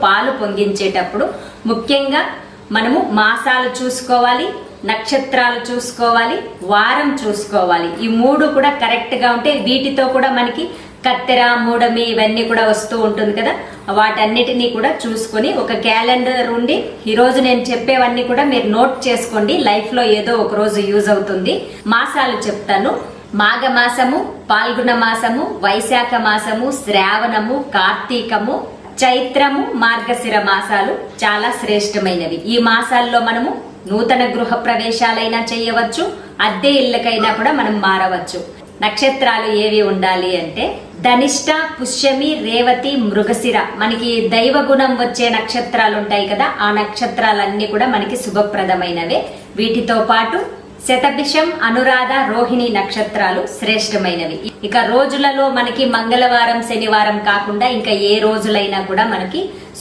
పాలు పొంగించేటప్పుడు ముఖ్యంగా మనము మాసాలు చూసుకోవాలి, నక్షత్రాలు చూసుకోవాలి, వారం చూసుకోవాలి. ఈ మూడు కూడా కరెక్ట్ గా ఉంటే వీటితో కూడా మనకి కత్తెర, మూడమి ఇవన్నీ కూడా వస్తూ ఉంటుంది కదా, వాటన్నిటినీ కూడా చూసుకొని ఒక క్యాలెండర్ ఉండి ఈ రోజు నేను చెప్పేవన్నీ కూడా మీరు నోట్ చేసుకోండి. లైఫ్ లో ఏదో ఒక రోజు యూజ్ అవుతుంది. మాసాలు చెప్తాను. మాఘ మాసము, పాల్గొన మాసము, వైశాఖ మాసము, శ్రావణము, కార్తీకము, చైత్రము, మార్గశిర మాసాలు చాలా శ్రేష్టమైనవి. ఈ మాసాల్లో మనము నూతన గృహ ప్రవేశాలైనా చేయవచ్చు, అద్దె ఇళ్ళకైనా కూడా మనం మారవచ్చు. నక్షత్రాలు ఏవి ఉండాలి అంటే ధనిష్ట, పుష్యమి, రేవతి, మృగశిర. మనకి దైవ గుణం వచ్చే నక్షత్రాలు ఉంటాయి కదా, ఆ నక్షత్రాలన్నీ కూడా మనకి శుభప్రదమైనవే. వీటితో పాటు శతభిషం, అనురాధ, రోహిణి నక్షత్రాలు శ్రేష్టమైనవి. ఇక రోజులలో మనకి మంగళవారం, శనివారం కాకుండా ఇంకా ఏ రోజులైనా కూడా మనకి